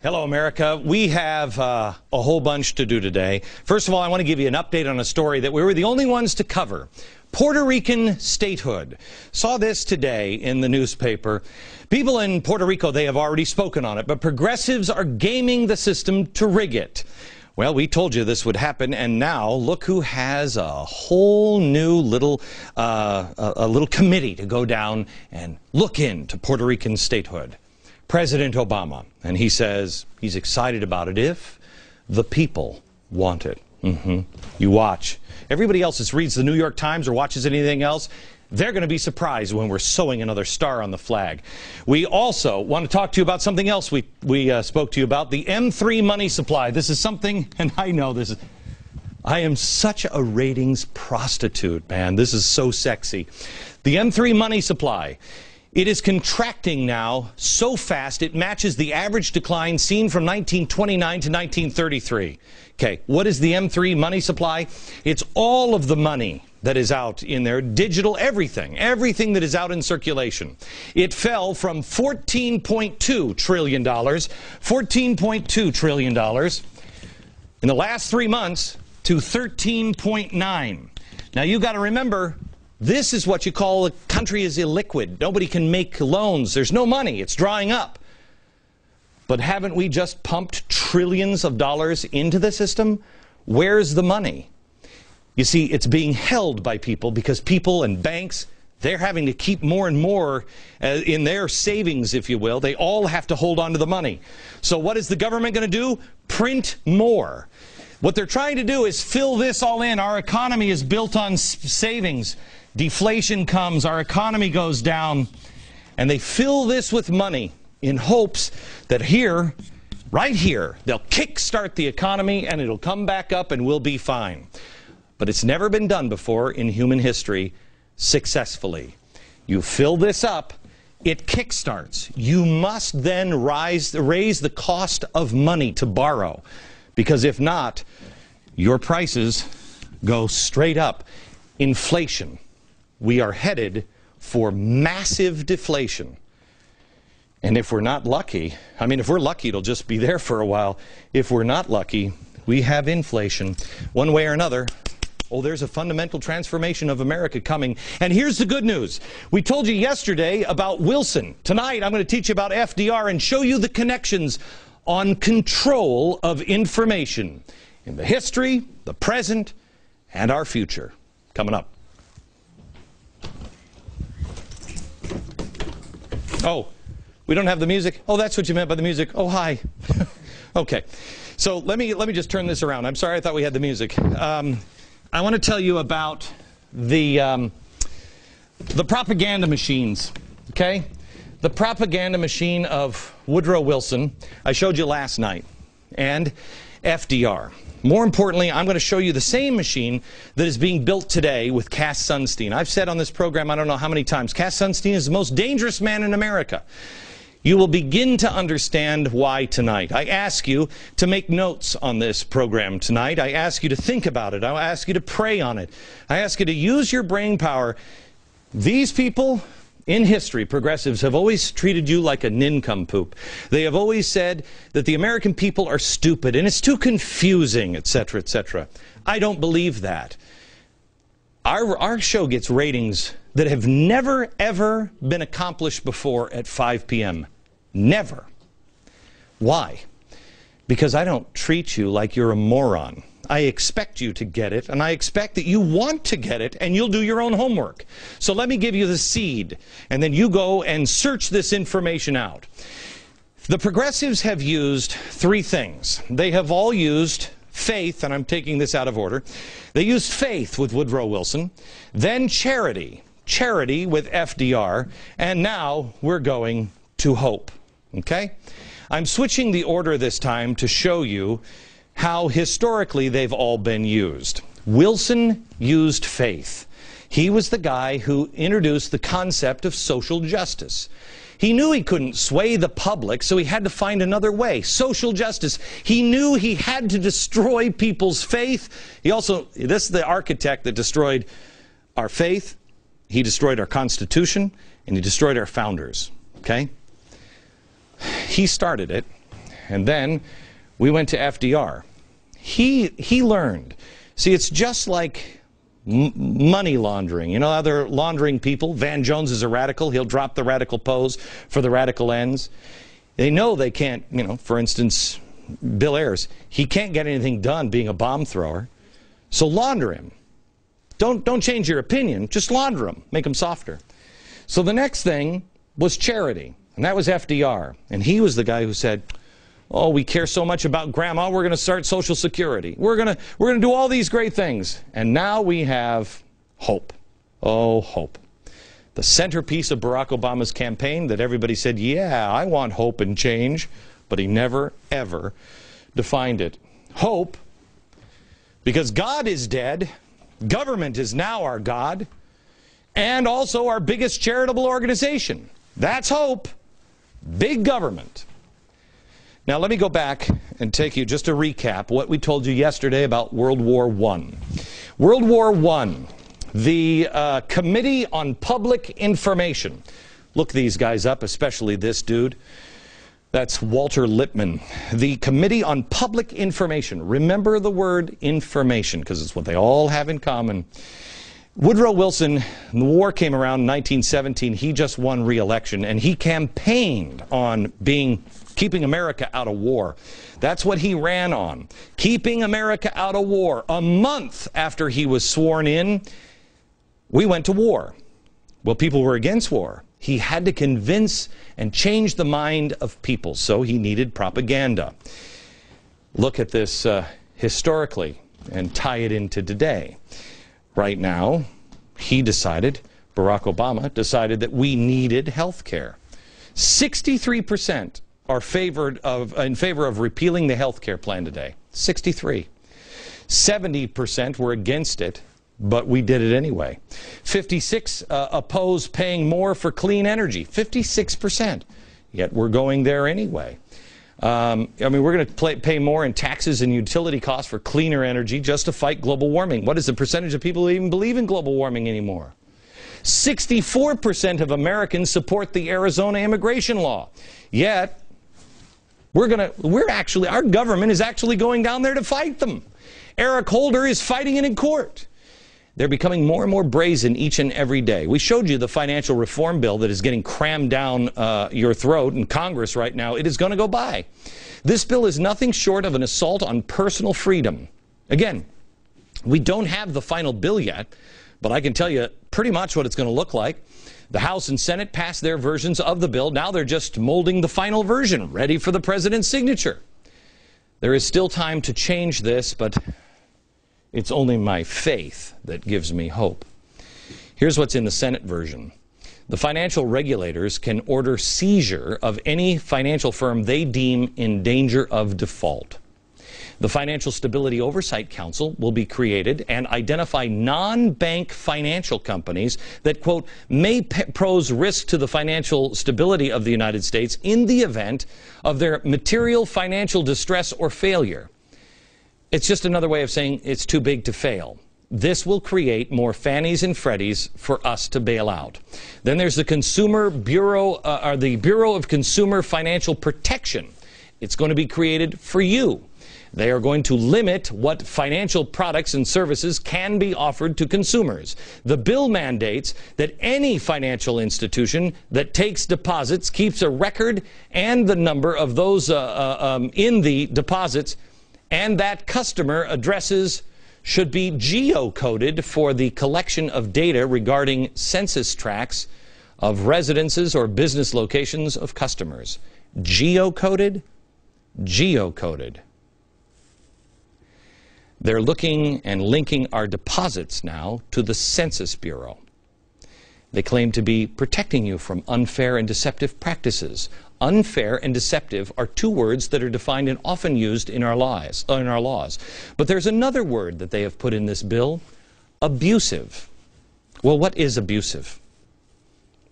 Hello, America. We have a whole bunch to do today. First of all, I want to give you an update on a story that we were the only ones to cover. Puerto Rican statehood. Saw this today in the newspaper. People in Puerto Rico, they have already spoken on it, but progressives are gaming the system to rig it. Well, we told you this would happen, and now look who has a whole new little committee to go down and look into Puerto Rican statehood. President Obama, and he says he's excited about it if the people want it. You watch. Everybody else that reads the New York Times or watches anything else, they're going to be surprised when we're sewing another star on the flag. We also want to talk to you about something else we spoke to you about, the M3 money supply. This is something, and I know this is, I am such a ratings prostitute, man. This is so sexy. The M3 money supply. It is contracting now so fast it matches the average decline seen from 1929 to 1933. Okay, what is the M3 money supply? It's all of the money that is out in there, digital, everything that is out in circulation. It fell from $14.2 trillion, $14.2 trillion in the last 3 months to 13.9. Now you got to remember, this is what you call a country is illiquid. Nobody can make loans. There's no money. It's drying up. But haven't we just pumped trillions of dollars into the system? Where's the money? You see, it's being held by people because people and banks, they're having to keep more and more in their savings, if you will. They all have to hold on to the money. So what is the government going to do? Print more. What they're trying to do is fill this all in. Our economy is built on savings. Deflation comes, our economy goes down, and they fill this with money in hopes that here, right here, they'll kickstart the economy and it'll come back up and we'll be fine. But it's never been done before in human history successfully. You fill this up, it kickstarts. You must then raise the cost of money to borrow, because if not, your prices go straight up. Inflation. We are headed for massive deflation. And if we're not lucky, I mean, if we're lucky, it'll just be there for a while. If we're not lucky, we have inflation. One way or another, oh, there's a fundamental transformation of America coming. And here's the good news. We told you yesterday about Wilson. Tonight, I'm going to teach you about FDR and show you the connections on control of information in the history, the present, and our future. Coming up. Oh, we don't have the music? Oh, that's what you meant by the music. Oh, hi. Okay. So let me just turn this around. I'm sorry, I thought we had the music. I want to tell you about the propaganda machines, okay? The propaganda machine of Woodrow Wilson, I showed you last night, and FDR. More importantly, I'm going to show you the same machine that is being built today with Cass Sunstein. I've said on this program, I don't know how many times, Cass Sunstein is the most dangerous man in America. You will begin to understand why tonight. I ask you to make notes on this program tonight. I ask you to think about it. I ask you to pray on it. I ask you to use your brain power. These people in history, progressives, have always treated you like a nincompoop. They have always said that the American people are stupid and it's too confusing, etc., etc. I don't believe that. Our show gets ratings that have never, ever been accomplished before at 5 p.m. Never. Why? Because I don't treat you like you're a moron. I expect you to get it, and I expect that you want to get it, and you'll do your own homework. So let me give you the seed, and then you go and search this information out. The progressives have used three things. They have all used faith, and I'm taking this out of order. They used faith with Woodrow Wilson, then charity with FDR, and now we're going to hope. Okay? I'm switching the order this time to show you how historically they've all been used. Wilson used faith. He was the guy who introduced the concept of social justice. He knew he couldn't sway the public, so he had to find another way. Social justice. He knew he had to destroy people's faith. This is the architect that destroyed our faith. He destroyed our Constitution, and he destroyed our founders. Okay? He started it. And then we went to FDR. He learned. See, it's just like money laundering. You know how they're laundering people? Van Jones is a radical. He'll drop the radical pose for the radical ends. They know they can't, you know, for instance, Bill Ayers, he can't get anything done being a bomb thrower. So launder him. Don't change your opinion, just launder him, make him softer. So the next thing was charity, and that was FDR. And he was the guy who said, oh, we care so much about grandma, we're going to start Social Security. We're going to do all these great things. And now we have hope. Oh, hope. The centerpiece of Barack Obama's campaign that everybody said, yeah, I want hope and change, but he never, ever defined it. Hope, because God is dead, government is now our God, and also our biggest charitable organization. That's hope. Big government. Now let me go back and take you just to recap what we told you yesterday about World War I. World War I, the Committee on Public Information. Look these guys up, especially this dude. That's Walter Lippmann. The Committee on Public Information. Remember the word information, because it's what they all have in common. Woodrow Wilson, when the war came around in 1917, he just won re-election, and he campaigned on keeping America out of war. That's what he ran on, keeping America out of war. A month after he was sworn in, we went to war. Well, people were against war. He had to convince and change the mind of people, so he needed propaganda. Look at this historically and tie it into today. Right now, Barack Obama decided that we needed health care. 63% are in favor of repealing the health care plan today. 63. 70% were against it, but we did it anyway. 56 oppose paying more for clean energy. 56%. Yet we're going there anyway. I mean, we're going to pay more in taxes and utility costs for cleaner energy just to fight global warming. What is the percentage of people who even believe in global warming anymore? 64% of Americans support the Arizona immigration law. Yet, our government is actually going down there to fight them. Eric Holder is fighting it in court. They're becoming more and more brazen each and every day. We showed you the financial reform bill that is getting crammed down your throat in Congress right now. It is going to go by. This bill is nothing short of an assault on personal freedom. Again, we don't have the final bill yet, but I can tell you pretty much what it's going to look like. The House and Senate passed their versions of the bill. Now they're just molding the final version, ready for the president's signature. There is still time to change this, but it's only my faith that gives me hope. Here's what's in the Senate version. The financial regulators can order seizure of any financial firm they deem in danger of default. The Financial Stability Oversight Council will be created and identify non-bank financial companies that, quote, may pose risk to the financial stability of the United States in the event of their material financial distress or failure. It's just another way of saying it's too big to fail. This will create more Fannies and Freddies for us to bail out. Then there's the the Bureau of Consumer Financial Protection. It's going to be created for you. They are going to limit what financial products and services can be offered to consumers. The bill mandates that any financial institution that takes deposits keeps a record and the number of those in the deposits, and that customer addresses should be geocoded for the collection of data regarding census tracts of residences or business locations of customers. Geocoded? Geocoded. They're looking and linking our deposits now to the Census Bureau. They claim to be protecting you from unfair and deceptive practices. Unfair and deceptive are two words that are defined and often used in our laws. But there's another word that they have put in this bill, abusive. Well, what is abusive?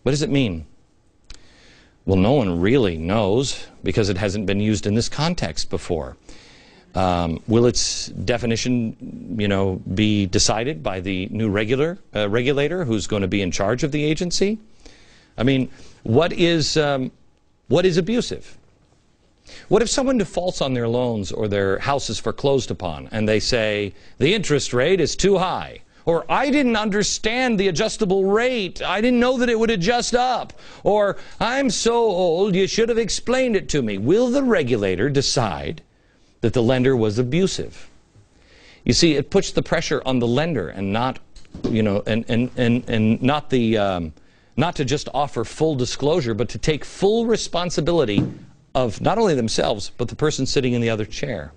What does it mean? Well, no one really knows because it hasn't been used in this context before. Will its definition, be decided by the new regulator who's going to be in charge of the agency? I mean, what is abusive? What if someone defaults on their loans or their house is foreclosed upon and they say, the interest rate is too high? Or, I didn't understand the adjustable rate. I didn't know that it would adjust up. Or, I'm so old, you should have explained it to me. Will the regulator decide that the lender was abusive? You see, it puts the pressure on the lender and not, and not the, not to just offer full disclosure, but to take full responsibility of not only themselves, but the person sitting in the other chair.